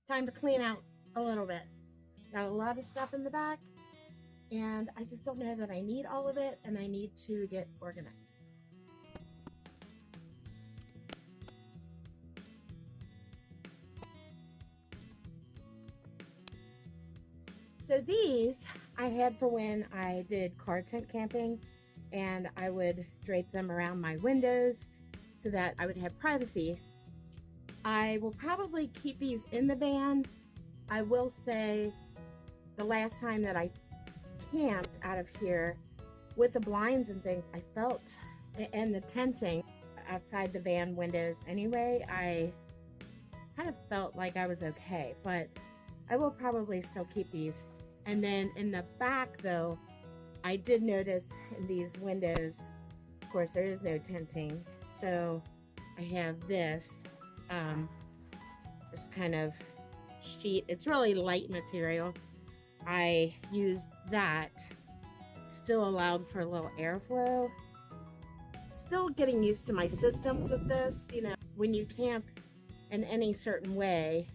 time to clean out a little bit. Got a lot of stuff in the back, and I just don't know that I need all of it, and I need to get organized. So these I had for when I did car tent camping, and I would drape them around my windows so that I would have privacy. I will probably keep these in the van. I will say the last time that I camped out of here with the blinds and things, I felt, and the tenting outside the van windows anyway, I kind of felt like I was okay, but I will probably still keep these. And then in the back though, I did notice in these windows, of course there is no tenting, so I have this kind of sheet. It's really light material. I used that, still allowed for a little airflow. Still getting used to my systems with this. You know, when you camp in any certain way,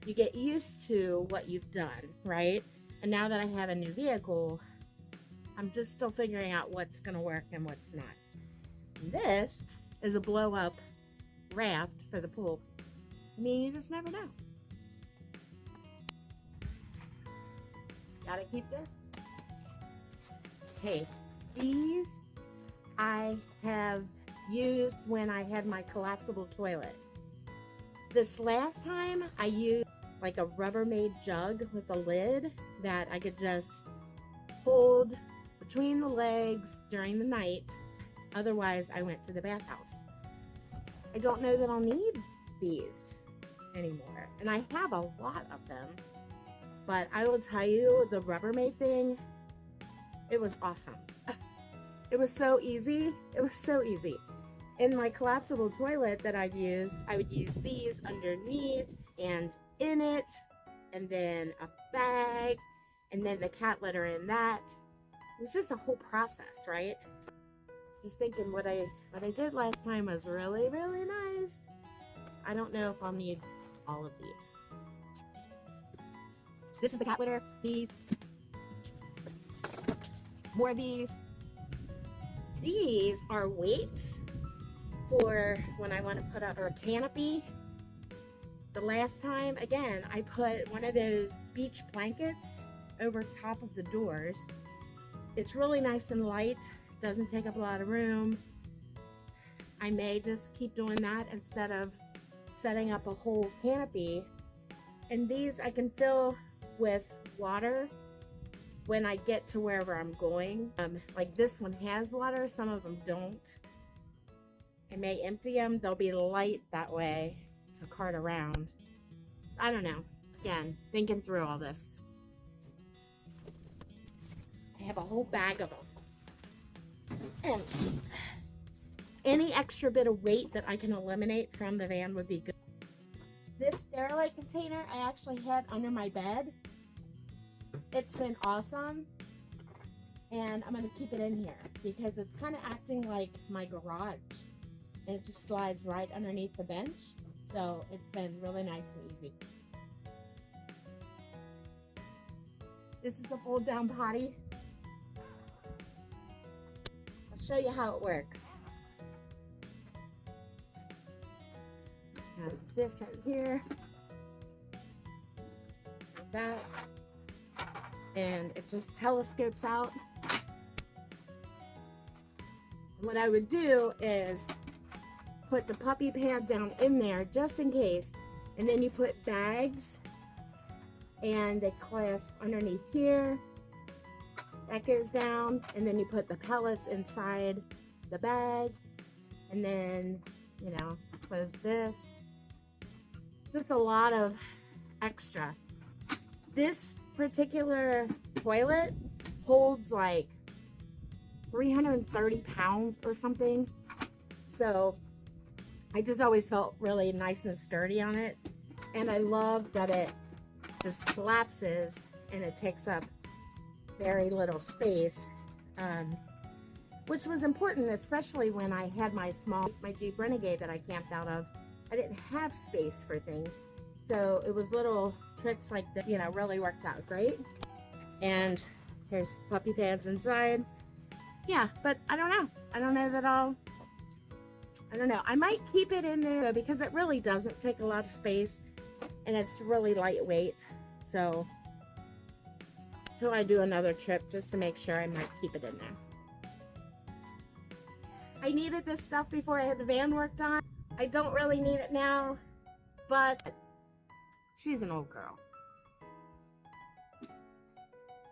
you get used to what you've done, right? And now that I have a new vehicle, I'm just still figuring out what's gonna work and what's not. And this is a blow up raft for the pool. I mean, you just never know. Gotta keep this. Okay, these I have used when I had my collapsible toilet. This last time I used like a Rubbermaid jug with a lid that I could just hold between the legs during the night. Otherwise, I went to the bathhouse. I don't know that I'll need these anymore. And I have a lot of them. But I will tell you, the Rubbermaid thing, it was awesome. It was so easy. It was so easy. In my collapsible toilet that I've used, I would use these underneath and in it, and then a bag, and then the cat litter in that. It was just a whole process, right? Just thinking what I did last time was really, really nice. I don't know if I'll need all of these. This is the cat litter. These. More of these. These are weights for when I want to put up a canopy. The last time, again, I put one of those beach blankets over top of the doors. It's really nice and light, doesn't take up a lot of room. I may just keep doing that instead of setting up a whole canopy. And these I can fill with water when I get to wherever I'm going. Like this one has water, some of them don't. I may empty them, they'll be light that way to cart around. So I don't know. Again, thinking through all this. I have a whole bag of them. And any extra bit of weight that I can eliminate from the van would be good. This Sterilite container I actually had under my bed. It's been awesome. And I'm going to keep it in here because it's kind of acting like my garage. And it just slides right underneath the bench. So it's been really nice and easy. This is the fold down potty. I'll show you how it works. Got this right here. Like that. And it just telescopes out. And what I would do is put the puppy pad down in there just in case, and then you put bags and they clasp underneath here. That goes down, and then you put the pellets inside the bag, and then, you know, close this. Just a lot of extra. This particular toilet holds like 330 pounds or something. So I just always felt really nice and sturdy on it. And I love that it just collapses and it takes up very little space, which was important, especially when I had my Jeep Renegade that I camped out of. I didn't have space for things. So it was little tricks like that, you know, really worked out great. And here's puppy pads inside. Yeah, but I don't know. I don't know that I don't know. I might keep it in there because it really doesn't take a lot of space and it's really lightweight. So till I do another trip, just to make sure, I might keep it in there. I needed this stuff before I had the van worked on. I don't really need it now, but she's an old girl.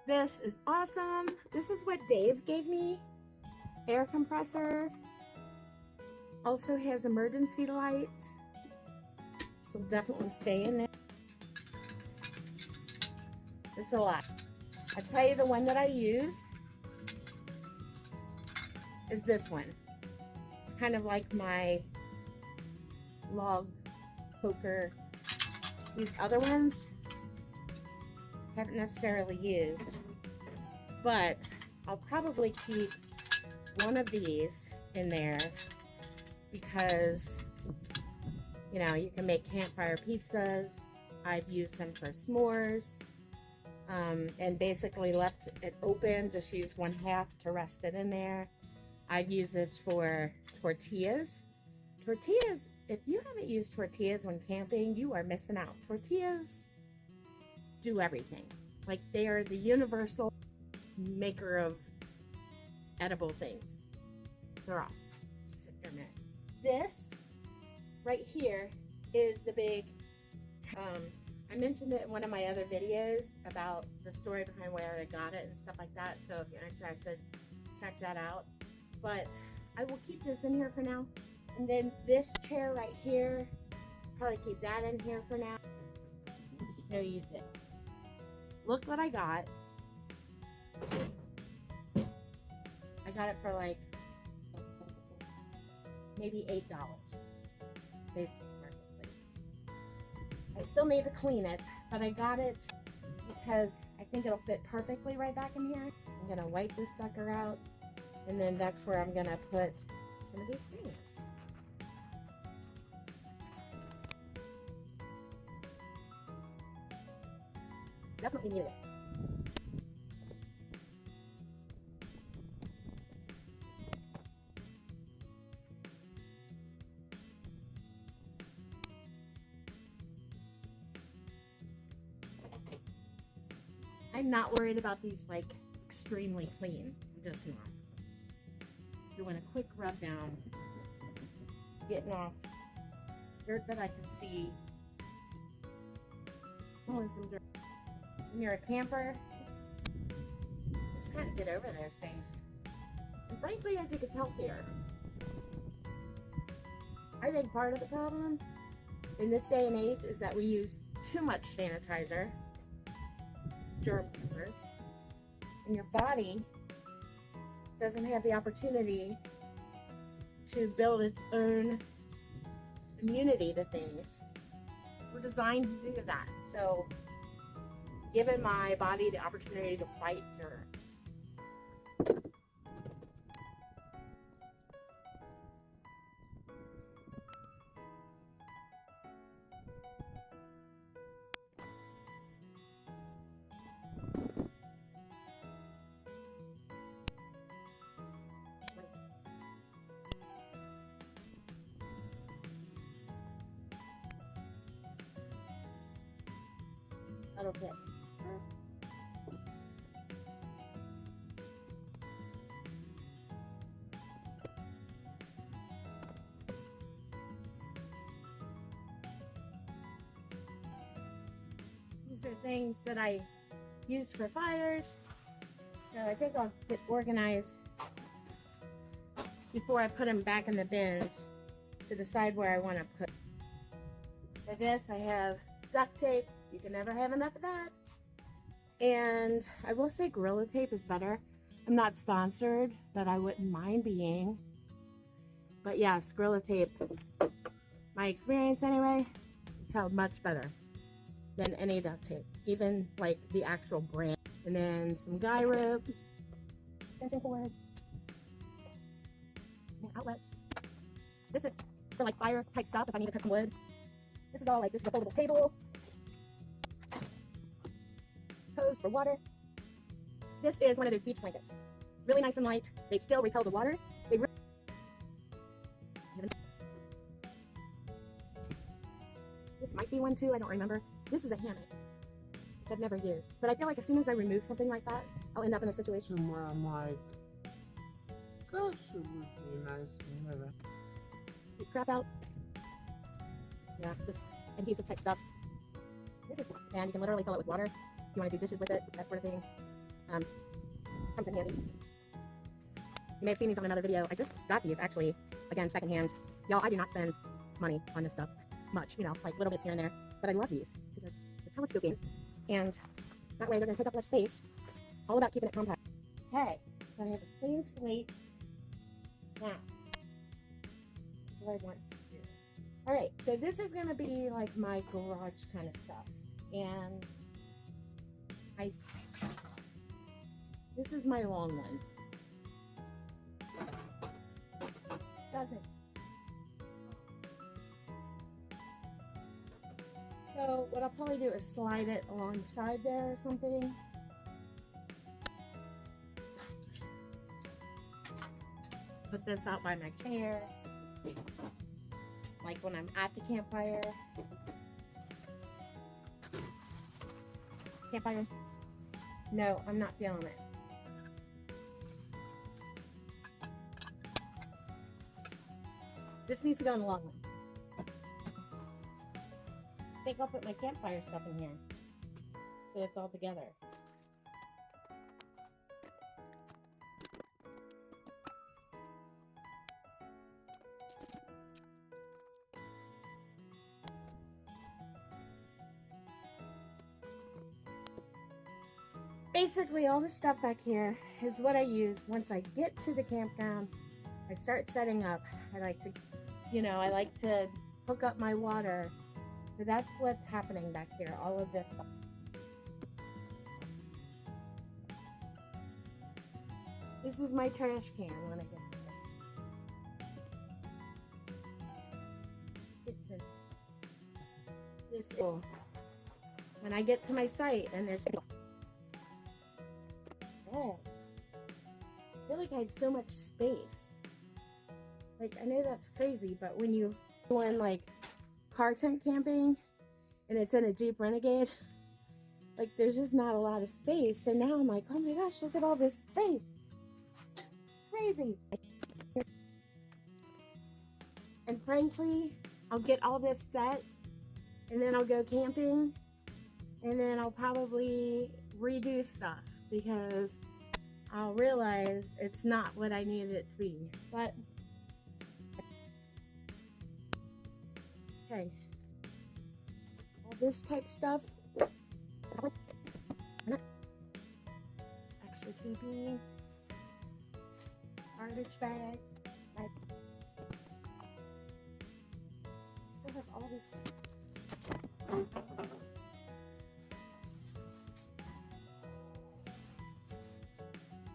This is awesome. This is what Dave gave me. Air compressor. Also has emergency lights. So definitely stay in there. It's a lot. I tell you, the one that I use is this one. It's kind of like my log poker. These other ones haven't necessarily used, but I'll probably keep one of these in there because, you know, you can make campfire pizzas. I've used them for s'mores, and basically left it open, just use one half to rest it in there. I've used this for tortillas. Tortillas, if you haven't used tortillas when camping, you are missing out. Tortillas do everything. Like, they are the universal maker of edible things. They're awesome. Sit here a minute. This right here is the big, I mentioned it in one of my other videos about the story behind where I got it and stuff like that. So if you're interested, check that out. But I will keep this in here for now. And then this chair right here, probably keep that in here for now. No use it. Look what I got. I got it for like maybe $8. Facebook Marketplace. I still need to clean it, but I got it because I think it'll fit perfectly right back in here. I'm gonna wipe this sucker out, and then that's where I'm gonna put some of these things. Definitely need it. I'm not worried about these like extremely clean. I'm just not. Doing a quick rub down, getting off dirt that I can see, pulling some dirt. When you're a camper, just kind of get over those things. And frankly, I think it's healthier. I think part of the problem in this day and age is that we use too much sanitizer, germ killer, and your body doesn't have the opportunity to build its own immunity to things. We're designed to do that. So giving my body the opportunity to fight germs. That'll fit. These are things that I use for fires. So I think I'll get organized before I put them back in the bins to decide where I want to put. For this, I have duct tape. You can never have enough of that. And I will say Gorilla Tape is better. I'm not sponsored, but I wouldn't mind being. But yes, Gorilla Tape, my experience anyway, it's held much better than any duct tape, even like the actual brand. And then some guy rope, extension cord, and outlets. This is for like fire type stuff if I need to cut some wood. This is all like, this is a foldable table. pumps for water. This is one of those beach blankets. Really nice and light. They still repel the water. This might be one too, I don't remember. This is a hammock I've never used. But I feel like as soon as I remove something like that, I'll end up in a situation where I'm like, gosh, it would be nice to have a keep crap out. Yeah, just adhesive type stuff. This is, and you can literally fill it with water if you want to do dishes with it, that sort of thing. Comes in handy. You may have seen these on another video. I just got these actually, again, secondhand. Y'all, I do not spend money on this stuff much, you know, like little bits here and there, but I love these because they're telescoping, and that way they're gonna take up less space. All about keeping it compact. Okay, so I have a clean slate. Now, what do I want to do? All right, so this is gonna be like my garage kind of stuff, and this is my long one. Doesn't. So what I'll probably do is slide it alongside there or something. Put this out by my chair, like when I'm at the campfire. Campfire? No, I'm not feeling it. This needs to go in the long one. I think I'll put my campfire stuff in here so it's all together. Basically, all the stuff back here is what I use once I get to the campground. I start setting up. I like to, I like to hook up my water. So that's what's happening back here, all of this stuff. This is my trash can when I get there. It's in this. When I get to my site and there's I feel like I have so much space. Like, I know that's crazy, but when you go in like car tent camping and it's in a Jeep Renegade, like there's just not a lot of space. So now I'm like, oh my gosh, look at all this space. Crazy. And frankly, I'll get all this set and then I'll go camping and then I'll probably redo stuff because I'll realize it's not what I needed it to be. But okay, all this type stuff, extra TP, garbage bags, like, still have all this.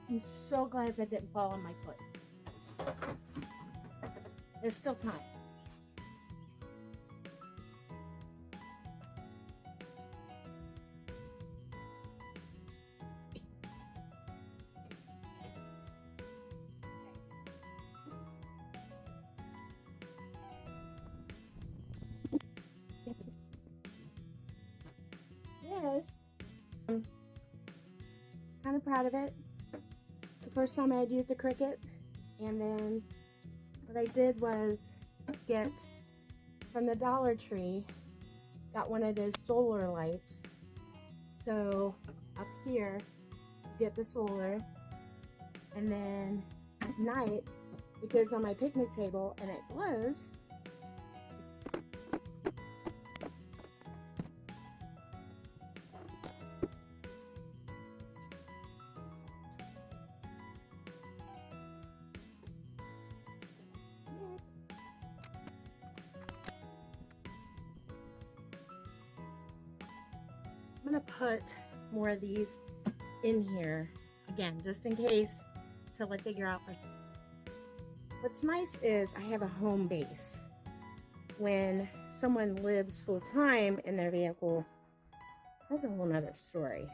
I'm so glad that didn't fall on my foot. There's still time. Yes. Just kind of proud of it. The first time I had used a Cricut, and then what I did was get from the Dollar Tree, got one of those solar lights. So up here, get the solar, and then at night it goes on my picnic table and it glows. I'm gonna put more of these in here again, just in case, till I figure out. What's nice is I have a home base. When someone lives full time in their vehicle, that's a whole nother story.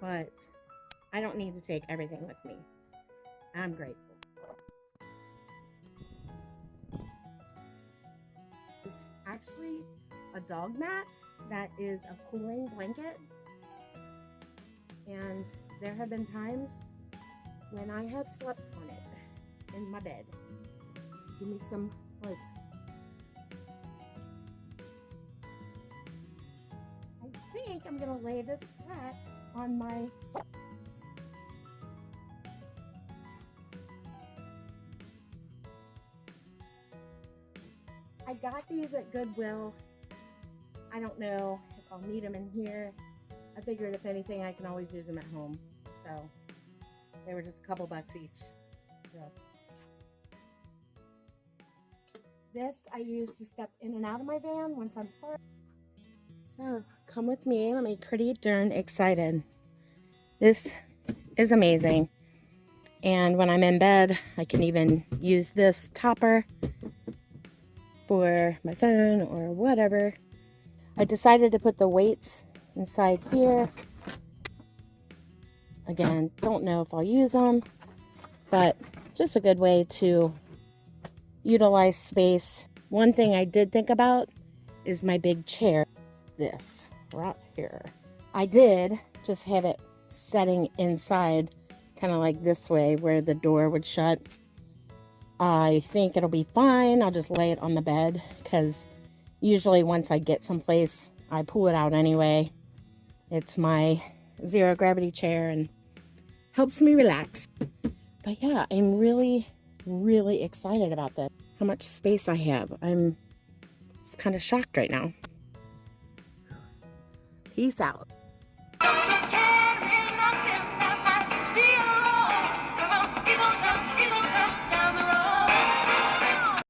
but I don't need to take everything with me. I'm grateful. It's actually a dog mat that is a cooling blanket. And there have been times when I have slept on it in my bed. Just give me some, like, I think I'm gonna lay this flat on my I got these at Goodwill. I don't know if I'll need them in here. I figured if anything, I can always use them at home. So they were just a couple bucks each. So this I use to step in and out of my van once I'm parked. So come with me. Let me pretty darn excited. This is amazing. And when I'm in bed, I can even use this topper for my phone or whatever. I decided to put the weights inside here. Again, don't know if I'll use them, but just a good way to utilize space. One thing I did think about is my big chair. This right here. I did just have it setting inside, kind of like this way where the door would shut. I think it'll be fine. I'll just lay it on the bed because usually once I get someplace, I pull it out anyway. It's my zero gravity chair and helps me relax. But yeah, I'm really, really excited about this. How much space I have. I'm just kind of shocked right now. Peace out.